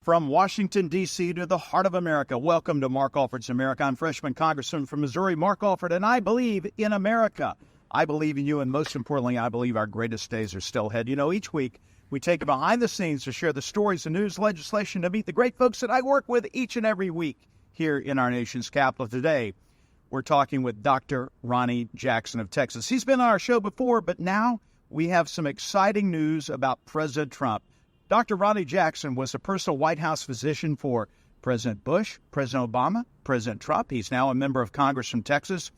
From Washington, D.C. to the heart of America, welcome to Mark Alford's America. I'm freshman congressman from Missouri, Mark Alford, and I believe in America. I believe in you, and most importantly, I believe our greatest days are still ahead. You know, each week we take it behind the scenes to share the stories, the news, legislation, to meet the great folks that I work with each and every week here in our nation's capital. Today, we're talking with Dr. Ronny Jackson of Texas. He's been on our show before, but now we have some exciting news about President Trump. Dr. Ronny Jackson was a personal White House physician for President Bush, President Obama, President Trump. He's now a member of Congress from Texas.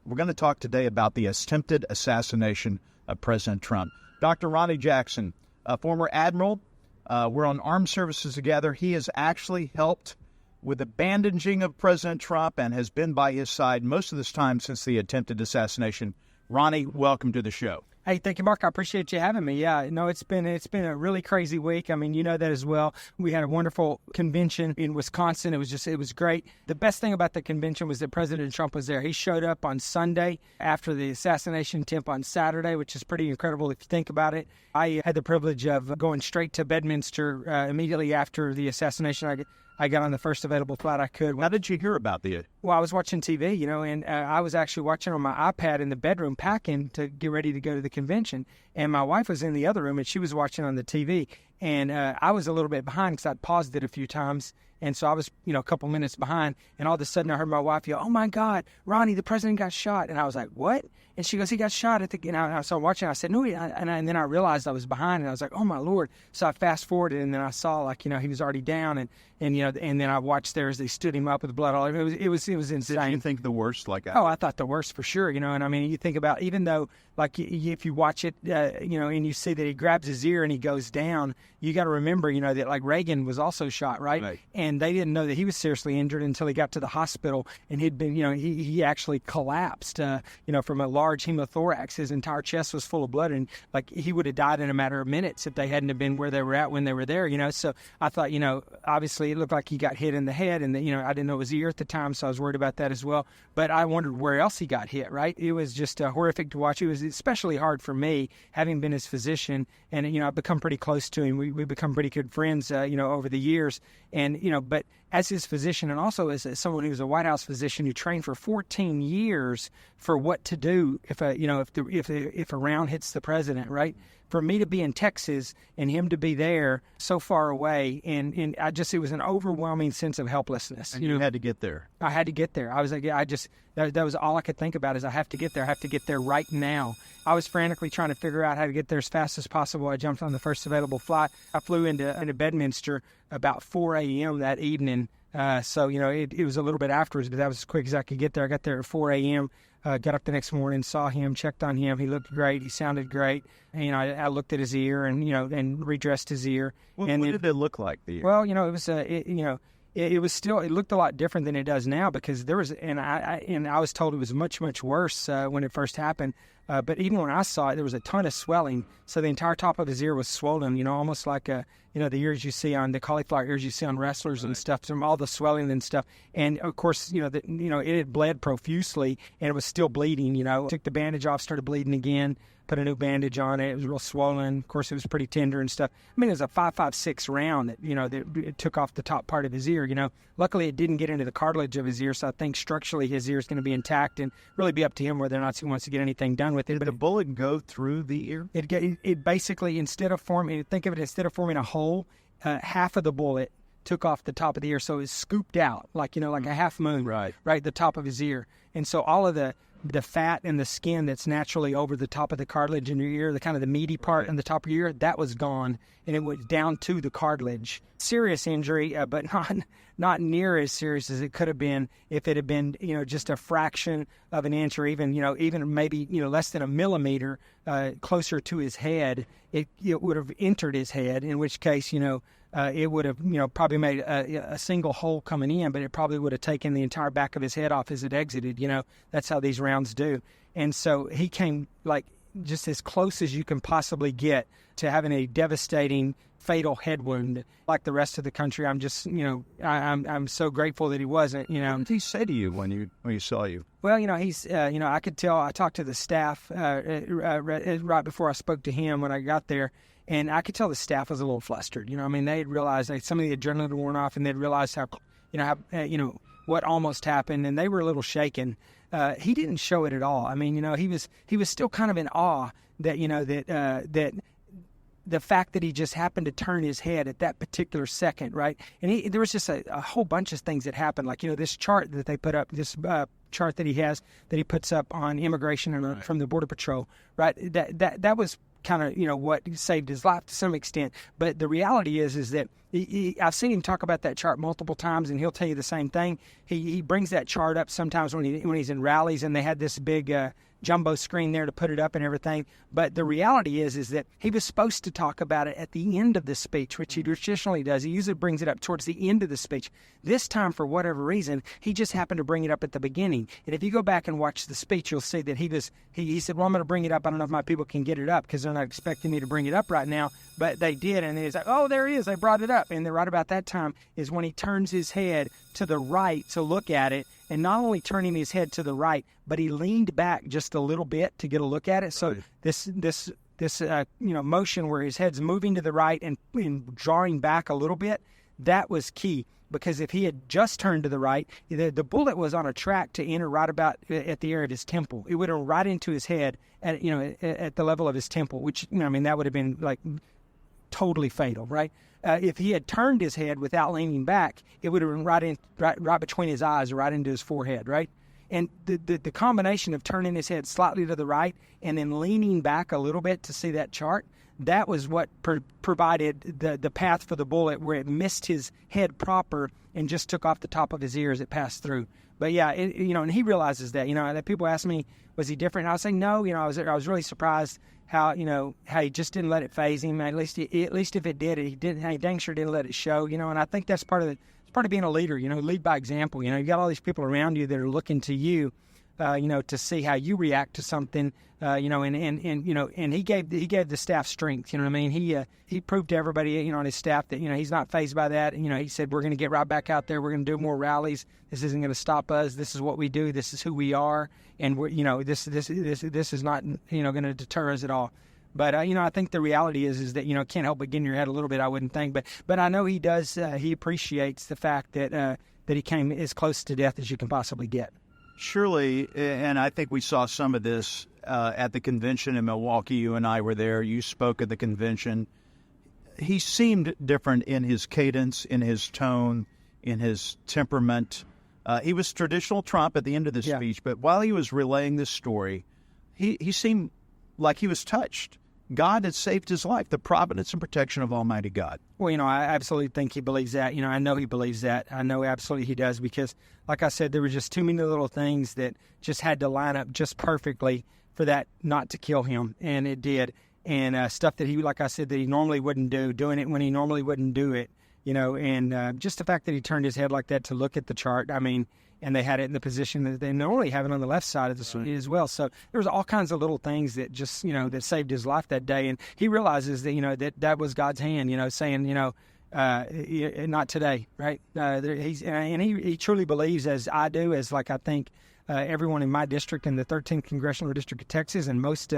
We're going to talk today about the attempted assassination of President Trump. Dr. Ronny Jackson, a former admiral, we're on armed services together. He has actually helped with the bandaging of President Trump and has been by his side most of this time since the attempted assassination. Ronny, welcome to the show. Hey, thank you, Mark. I appreciate you having me. Yeah, no, it's been a really crazy week. I mean, you know that as well. We had a wonderful convention in Wisconsin. It was great. The best thing about the convention was that President Trump was there. He showed up on Sunday after the assassination attempt on Saturday, which is pretty incredible if you think about it. I had the privilege of going straight to Bedminster immediately after the assassination. I got on the first available flight I could. How did you hear about the... Well, I was watching TV, and I was actually watching on my iPad in the bedroom packing to get ready to go to the convention. And my wife was in the other room, and she was watching on the TV. And I was a little bit behind because I'd paused it a few times. And so I was, a couple minutes behind. And all of a sudden I heard my wife yell, "Oh, my God, Ronny, the president got shot." And I was like, "What?" And she goes, "He got shot at the..." And I started watching. I said, "No." And then I realized I was behind. And I was like, "Oh, my Lord." So I fast forwarded. And then I saw, he was already down. And then I watched there as they stood him up with blood all over. It was insane. Did you think the worst? Oh, I thought the worst for sure. And I mean, you think about, even though, if you watch it, and you see that he grabs his ear and he goes down, you got to remember, that Reagan was also shot, right? And they didn't know that he was seriously injured until he got to the hospital, and he'd been, he actually collapsed, from a large hemothorax. His entire chest was full of blood, and he would have died in a matter of minutes if they hadn't have been where they were at when they were there, So I thought, obviously it looked like he got hit in the head, and I didn't know it was ear at the time, so I was worried about that as well. But I wondered where else he got hit, right? It was just horrific to watch. It was especially hard for me, having been his physician, and I've become pretty close to him. We've become pretty good friends, over the years, and but as his physician, and also as someone who was a White House physician who trained for 14 years for what to do if a round hits the president, right? For me to be in Texas and him to be there so far away, and it was an overwhelming sense of helplessness. And you had to get there. I had to get there. I was like, that was all I could think about, is I have to get there. I have to get there right now. I was frantically trying to figure out how to get there as fast as possible. I jumped on the first available flight. I flew into Bedminster about 4 a.m. that evening. So it was a little bit afterwards, but that was as quick as I could get there. I got there at 4 a.m., got up the next morning, saw him, checked on him. He looked great. He sounded great. And I looked at his ear and redressed his ear. What did it look like, the ear? Well, it was it was still, it looked a lot different than it does now, because there was, and I was told it was much, much worse when it first happened. But even when I saw it, there was a ton of swelling. So the entire top of his ear was swollen, almost like the ears you see on the cauliflower ears you see on wrestlers and stuff, from all the swelling and stuff. And of course, it had bled profusely, and it was still bleeding. Took the bandage off, started bleeding again. Put a new bandage on it. It was real swollen. Of course, it was pretty tender and stuff. I mean, it was a .556 round that that it took off the top part of his ear. Luckily it didn't get into the cartilage of his ear, so I think structurally his ear is going to be intact, and really be up to him whether or not he wants to get anything done with it. Did the bullet go through the ear? It basically, instead of forming a hole, half of the bullet took off the top of the ear, so it was scooped out like a half moon, right, the top of his ear. And so all of the fat and the skin that's naturally over the top of the cartilage in your ear, the kind of the meaty part on the top of your ear, that was gone, and it went down to the cartilage. Serious injury, but not near as serious as it could have been if it had been, just a fraction of an inch, or even maybe, less than a millimeter closer to his head. It would have entered his head, in which case, it would have, probably made a single hole coming in, but it probably would have taken the entire back of his head off as it exited. That's how these rounds do. And so he came just as close as you can possibly get to having a devastating, fatal head wound. Like the rest of the country, I'm just, I'm so grateful that he wasn't. What did he say to you when he saw you? Well, he's, I could tell. I talked to the staff right before I spoke to him when I got there, And I could tell the staff was a little flustered. You know, I mean, they had realized some of the adrenaline had worn off, and they'd realized what almost happened, and they were a little shaken. He didn't show it at all. I mean, he was still kind of in awe that that the fact that he just happened to turn his head at that particular second, right? And there was just a whole bunch of things that happened, like this chart that they put up, this chart that he puts up on immigration and from the Border Patrol, right? That was kind of what saved his life to some extent. But the reality is that I've seen him talk about that chart multiple times, and he'll tell you the same thing. He brings that chart up sometimes when he's in rallies, and they had this big jumbo screen there to put it up and everything. But the reality is that he was supposed to talk about it at the end of the speech, which he traditionally does. He usually brings it up towards the end of the speech. This time, for whatever reason, he just happened to bring it up at the beginning. And if you go back and watch the speech, you'll see that he said, well, I'm going to bring it up. I don't know if my people can get it up because they're not expecting me to bring it up right now. But they did, and he's like, oh, there it is. They brought it up. And then right about that time is when he turns his head to the right to look at it. And not only turning his head to the right, but he leaned back just a little bit to get a look at it. So this motion where his head's moving to the right and drawing back a little bit, that was key. Because if he had just turned to the right, the bullet was on a track to enter right about at the area of his temple. It would have right into his head at the level of his temple, which that would have been like totally fatal, right? If he had turned his head without leaning back, it would have been right between his eyes, right into his forehead, right? And the combination of turning his head slightly to the right and then leaning back a little bit to see that chart, that was what provided the path for the bullet, where it missed his head proper and just took off the top of his ear as it passed through. But yeah, and he realizes that. That people ask me, was he different? And I was saying no. I was really surprised how he just didn't let it faze him. At least if it did, he dang sure didn't let it show. And I think that's part of being a leader. Lead by example. You got all these people around you that are looking to you, to see how you react to something. And he gave the staff strength. He proved to everybody, on his staff that he's not fazed by that. He said, we're going to get right back out there. We're going to do more rallies. This isn't going to stop us. This is what we do. This is who we are. And we're, this is not, going to deter us at all. But, I think the reality is that, can't help but get in your head a little bit, I wouldn't think. But I know he does, he appreciates the fact that he came as close to death as you can possibly get. Surely, and I think we saw some of this at the convention in Milwaukee. You and I were there. You spoke at the convention. He seemed different in his cadence, in his tone, in his temperament. He was traditional Trump at the end of the speech, but while he was relaying this story, he seemed like he was touched. God had saved his life, the providence and protection of Almighty God. Well, I absolutely think he believes that. I know he believes that. I know absolutely he does because, like I said, there were just too many little things that just had to line up just perfectly for that not to kill him, and it did. And stuff that he, like I said, that he normally wouldn't do, doing it when he normally wouldn't do it, and just the fact that he turned his head like that to look at the chart, and they had it in the position that they normally have it on the left side of the screen as well. So there was all kinds of little things that just, that saved his life that day. And he realizes that, that was God's hand, saying, not today, right? He truly believes, as I do, as like I think everyone in my district in the 13th Congressional District of Texas, and most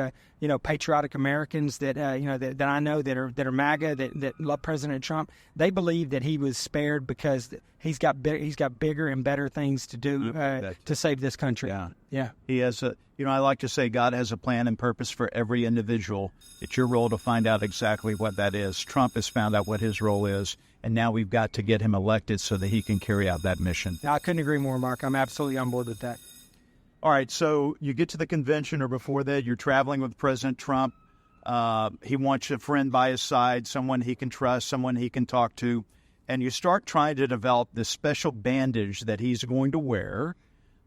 patriotic Americans that that I know that are MAGA, that love President Trump, they believe that he was spared because he's got bigger and better things to do to save this country. Yeah. He has I like to say God has a plan and purpose for every individual. It's your role to find out exactly what that is. Trump has found out what his role is, and now we've got to get him elected so that he can carry out that mission. I couldn't agree more, Mark. I'm absolutely on board with that. All right, so you get to the convention, or before that, you're traveling with President Trump. He wants a friend by his side, someone he can trust, someone he can talk to, and you start trying to develop this special bandage that he's going to wear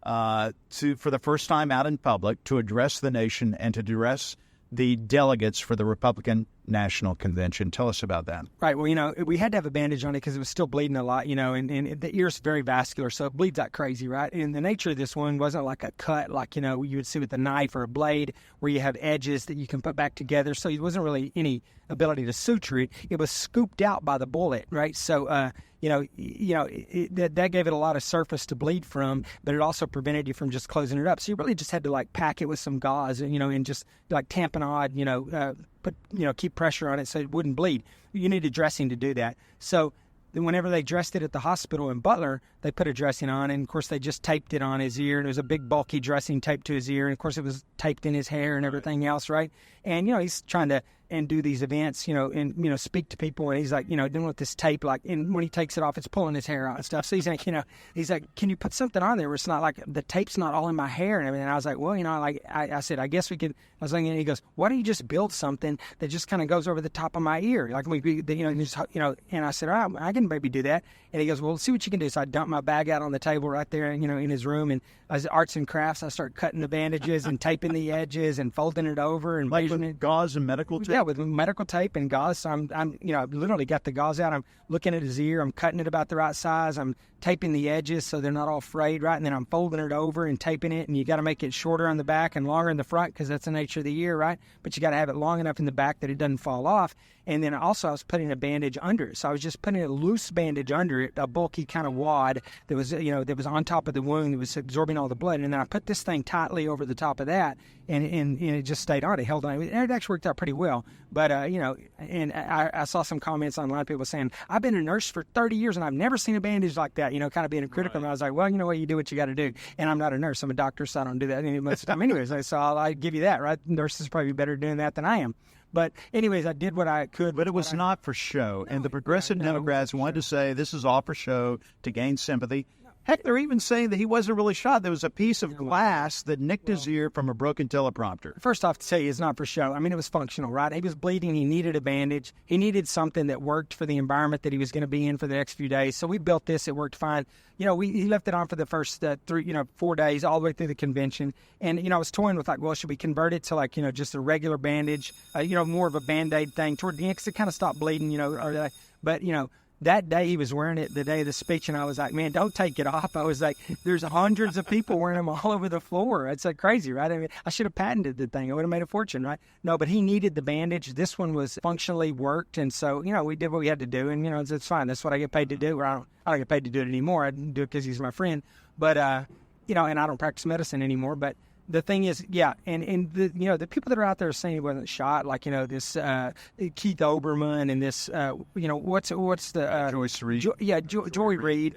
for the first time out in public to address the nation and to address the delegates for the Republican National Convention. Tell us about that. Right. Well, we had to have a bandage on it because it was still bleeding a lot, and the ear's very vascular, so it bleeds like crazy, right? And the nature of this one wasn't like a cut like, you would see with a knife or a blade where you have edges that you can put back together. So it wasn't really any ability to suture it. It was scooped out by the bullet, right? So, that gave it a lot of surface to bleed from, but it also prevented you from just closing it up. So you really just had to pack it with some gauze, and just like tamponade, keep pressure on it so it wouldn't bleed. You needed dressing to do that. So then whenever they dressed it at the hospital in Butler, they put a dressing on, and of course they just taped it on his ear, and it was a big bulky dressing taped to his ear, and of course it was taped in his hair and everything else, right? And he's trying to do these events, and speak to people, and he's like, doing with this tape, like, and when he takes it off, it's pulling his hair out and stuff. So he's like, he's like, can you put something on there where it's not like the tape's not all in my hair and everything? And I was like, well, I said, I guess we could. I was like, and he goes, why don't you just build something that just kind of goes over the top of my ear, like and I said, all right, I can maybe do that. And he goes, well, let's see what you can do. So I dumped my bag out on the table right there, in his room, and as arts and crafts, I start cutting the bandages and taping the edges and folding it over and like with gauze and medical tape. Yeah, with medical tape and gauze. So I'm I've literally got the gauze out. I'm looking at his ear. I'm cutting it about the right size. I'm taping the edges so they're not all frayed, right? And then I'm folding it over and taping it. And you got to make it shorter on the back and longer in the front because that's the nature of the ear, right? But you got to have it long enough in the back that it doesn't fall off. And then also I was putting a bandage under it. So I was just putting a loose bandage under it, a bulky kind of wad that was, that was on top of the wound that was absorbing all the blood. And then I put this thing tightly over the top of that, and it just stayed on. It held on. It actually worked out pretty well. But, and I saw some comments online, people saying, I've been a nurse for 30 years and I've never seen a bandage like that, kind of being critical. Right. And I was like, well, you do what you got to do. And I'm not a nurse. I'm a doctor, so I don't do that most of the time anyways. So I'll give you that, right? Nurses probably better doing that than I am. But anyways, I did what I could. But it was not for show. And the progressive Democrats wanted to say this is all for show to gain sympathy. Heck, they're even saying that he wasn't really shot. There was a piece of glass that nicked his ear from a broken teleprompter. First off, to say it's not for show. I mean, it was functional, right? He was bleeding. He needed a bandage. He needed something that worked for the environment that he was going to be in for the next few days. So we built this. It worked fine. He left it on for the first 4 days, all the way through the convention. And, I was toying with well, should we convert it to just a regular bandage, more of a Band-Aid thing toward the end because it kind of stopped bleeding, but that day he was wearing it, the day of the speech, and I was like, man, don't take it off. I was like, there's hundreds of people wearing them all over the floor. It's like crazy, right? I mean, I should have patented the thing. I would have made a fortune, right? No, but he needed the bandage. This one was functionally worked, and so, we did what we had to do, and, it's fine. That's what I get paid to do. Or I don't get paid to do it anymore. I didn't do it because he's my friend. But, and I don't practice medicine anymore, but the thing is, yeah, and the people that are out there saying he wasn't shot, like this Keith Oberman and this what's the Joyce Reed, Joy Reed,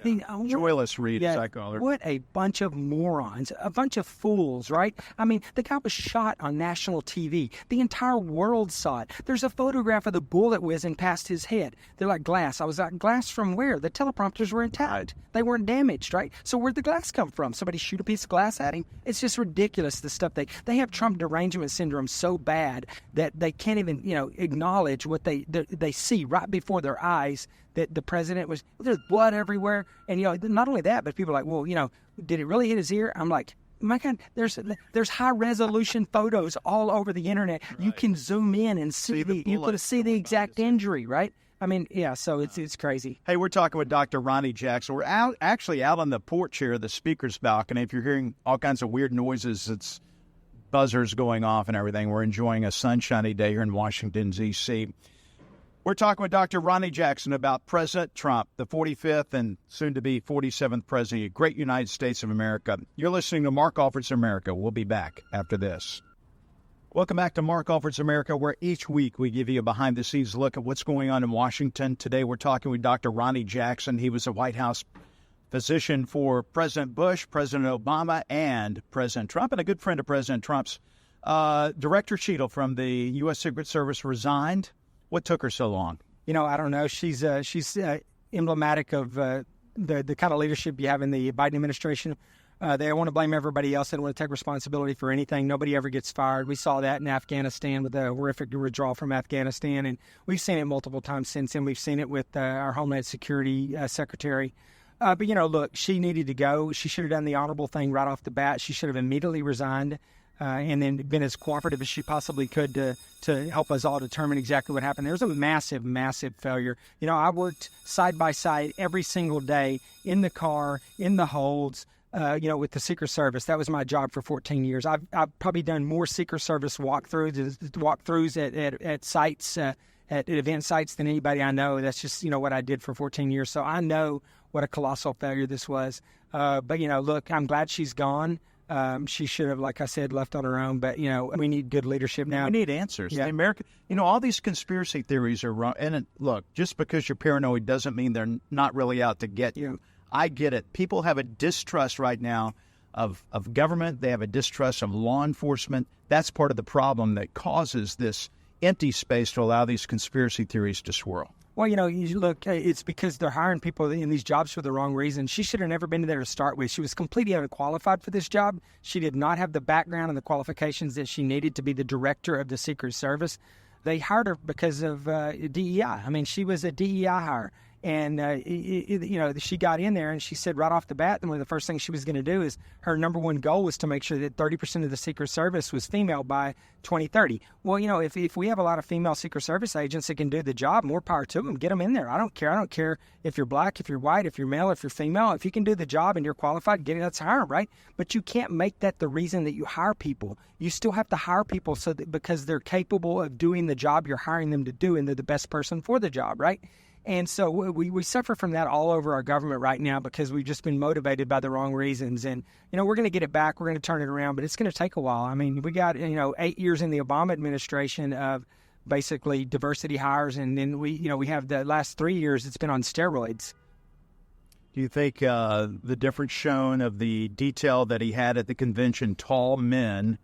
Joyless Reed, as I call her. What a bunch of morons, a bunch of fools, right? I mean, the guy was shot on national TV. The entire world saw it. There's a photograph of the bullet whizzing past his head. They're like, glass. I was like, glass from where? The teleprompters were intact. They weren't damaged, right? So where'd the glass come from? Somebody shoot a piece of glass at him? It's just ridiculous. The stuff they have Trump derangement syndrome so bad that they can't even acknowledge what they see right before their eyes, that the president there's blood everywhere, and not only that, but people are like, well, did it really hit his ear? I'm like, my God, there's high resolution photos all over the internet. Right. You can zoom in and see the exact injury, right? I mean, yeah, so it's crazy. Hey, we're talking with Dr. Ronny Jackson. We're actually out on the porch here, the speaker's balcony. If you're hearing all kinds of weird noises, it's buzzers going off and everything. We're enjoying a sunshiny day here in Washington, D.C. We're talking with Dr. Ronny Jackson about President Trump, the 45th and soon-to-be 47th president of the great United States of America. You're listening to Mark Alford's America. We'll be back after this. Welcome back to Mark Alford's America, where each week we give you a behind-the-scenes look at what's going on in Washington. Today we're talking with Dr. Ronny Jackson. He was a White House physician for President Bush, President Obama, and President Trump, and a good friend of President Trump's. Director Cheadle from the U.S. Secret Service resigned. What took her so long? I don't know. She's emblematic of the kind of leadership you have in the Biden administration. They want to blame everybody else. They don't want to take responsibility for anything. Nobody ever gets fired. We saw that in Afghanistan with the horrific withdrawal from Afghanistan, and we've seen it multiple times since then. We've seen it with our Homeland Security Secretary. But, look, she needed to go. She should have done the honorable thing right off the bat. She should have immediately resigned and then been as cooperative as she possibly could to help us all determine exactly what happened. There was a massive, massive failure. I worked side by side every single day in the car, in the holds, with the Secret Service. That was my job for 14 years. I've probably done more Secret Service walkthroughs at sites, at event sites than anybody I know. That's just, what I did for 14 years. So I know what a colossal failure this was. But, look, I'm glad she's gone. She should have, like I said, left on her own. But, we need good leadership now. We need answers. Yeah. America, all these conspiracy theories are wrong. And look, just because you're paranoid doesn't mean they're not really out to get you. I get it. People have a distrust right now of government. They have a distrust of law enforcement. That's part of the problem that causes this empty space to allow these conspiracy theories to swirl. Well, you look, it's because they're hiring people in these jobs for the wrong reason. She should have never been there to start with. She was completely unqualified for this job. She did not have the background and the qualifications that she needed to be the director of the Secret Service. They hired her because of DEI. I mean, she was a DEI hire. And, she got in there and she said right off the bat, one of the first things she was going to do is her number one goal was to make sure that 30% of the Secret Service was female by 2030. Well, if we have a lot of female Secret Service agents that can do the job, more power to them. Get them in there. I don't care. I don't care if you're black, if you're white, if you're male, if you're female. If you can do the job and you're qualified, let's hire them, right? But you can't make that the reason that you hire people. You still have to hire people because they're capable of doing the job you're hiring them to do and they're the best person for the job, right? And so we suffer from that all over our government right now because we've just been motivated by the wrong reasons. And, we're going to get it back. We're going to turn it around, but it's going to take a while. I mean, we got, 8 years in the Obama administration of basically diversity hires. And then we have the last 3 years, it's been on steroids. Do you think the difference shown of the detail that he had at the convention, tall men,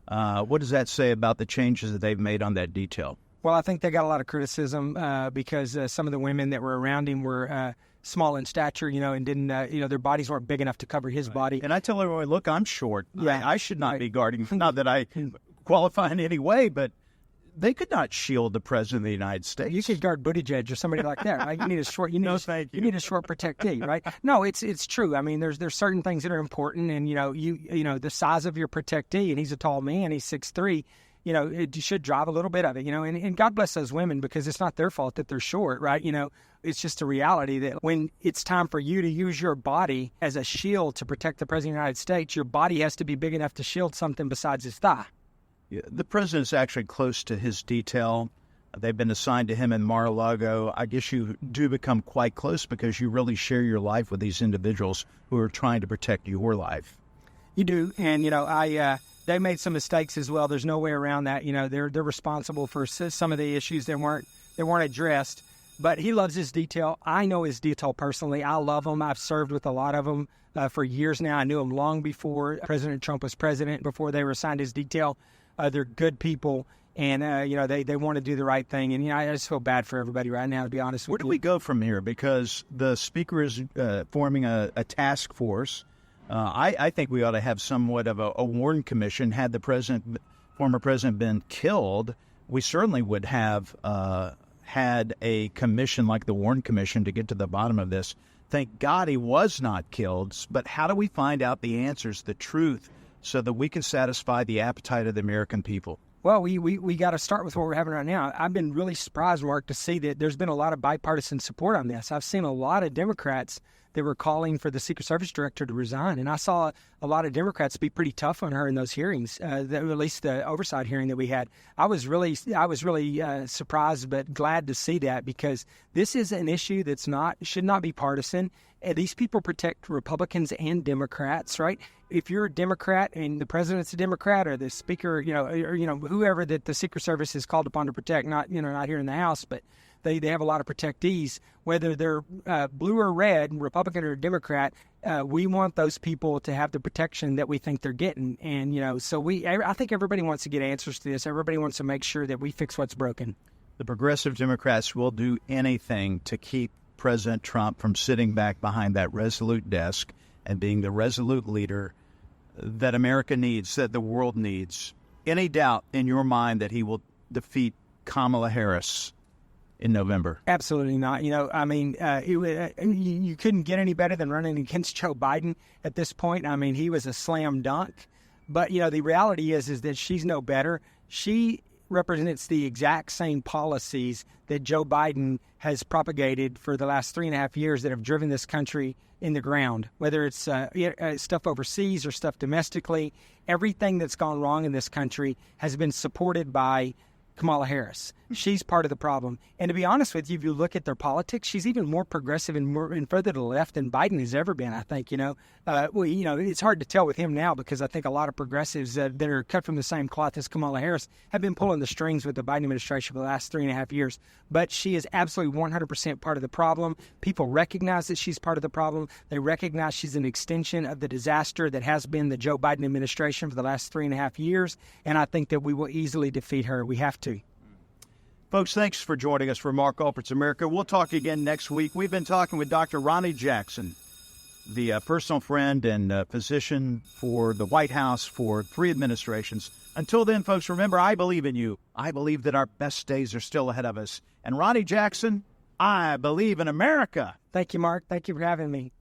what does that say about the changes that they've made on that detail? Well, I think they got a lot of criticism because some of the women that were around him were small in stature, and didn't, their bodies weren't big enough to cover his body. And I tell everyone, look, I'm short. Yeah. I should not be guarding. Not that I qualify in any way, but they could not shield the president of the United States. You could guard Buttigieg or somebody like that, right? You need a short. You need you need a short protectee, right? No, it's true. I mean, there's certain things that are important, and the size of your protectee, and he's a tall man, he's 6'3". It should drive a little bit of it, and God bless those women because it's not their fault that they're short, right? It's just a reality that when it's time for you to use your body as a shield to protect the President of the United States, your body has to be big enough to shield something besides his thigh. Yeah, the president's actually close to his detail. They've been assigned to him in Mar-a-Lago. I guess you do become quite close because you really share your life with these individuals who are trying to protect your life. You do, and they made some mistakes as well. There's no way around that. They're responsible for some of the issues that weren't addressed. But he loves his detail. I know his detail personally. I love him. I've served with a lot of them for years now. I knew him long before President Trump was president, before they were assigned his detail. They're good people, and they want to do the right thing. And I just feel bad for everybody right now, to be honest with you. Where do we go from here? Because the speaker is forming a task force. I think we ought to have somewhat of a Warren Commission. Had the former president been killed, we certainly would have had a commission like the Warren Commission to get to the bottom of this. Thank God he was not killed, but how do we find out the answers, the truth, so that we can satisfy the appetite of the American people? Well, we got to start with what we're having right now. I've been really surprised, Mark, to see that there's been a lot of bipartisan support on this. I've seen a lot of Democrats that were calling for the Secret Service director to resign, and I saw a lot of Democrats be pretty tough on her in those hearings, at least the oversight hearing that we had. I was really surprised, but glad to see that because this is an issue should not be partisan. These people protect Republicans and Democrats, right? If you're a Democrat and the president's a Democrat or the speaker, or whoever that the Secret Service is called upon to protect, not here in the House, but they have a lot of protectees, whether they're blue or red, Republican or Democrat. We want those people to have the protection that we think they're getting. And, so I think everybody wants to get answers to this. Everybody wants to make sure that we fix what's broken. The progressive Democrats will do anything to keep President Trump from sitting back behind that resolute desk and being the resolute leader that America needs, that the world needs. Any doubt in your mind that he will defeat Kamala Harris in November? Absolutely not. You couldn't get any better than running against Joe Biden at this point. I mean, he was a slam dunk. But, the reality is that she's no better. She represents the exact same policies that Joe Biden has propagated for the last 3.5 years that have driven this country in the ground, whether it's stuff overseas or stuff domestically. Everything that's gone wrong in this country has been supported by Kamala Harris. She's part of the problem. And to be honest with you, if you look at their politics, she's even more progressive and further to the left than Biden has ever been, I think, it's hard to tell with him now because I think a lot of progressives that are cut from the same cloth as Kamala Harris have been pulling the strings with the Biden administration for the last 3.5 years. But she is absolutely 100% part of the problem. People recognize that she's part of the problem. They recognize she's an extension of the disaster that has been the Joe Biden administration for the last 3.5 years. And I think that we will easily defeat her. We have to. Folks, thanks for joining us for Mark Alford's America. We'll talk again next week. We've been talking with Dr. Ronny Jackson, the personal friend and physician for the White House for 3 administrations. Until then, folks, remember, I believe in you. I believe that our best days are still ahead of us. And Ronny Jackson, I believe in America. Thank you, Mark. Thank you for having me.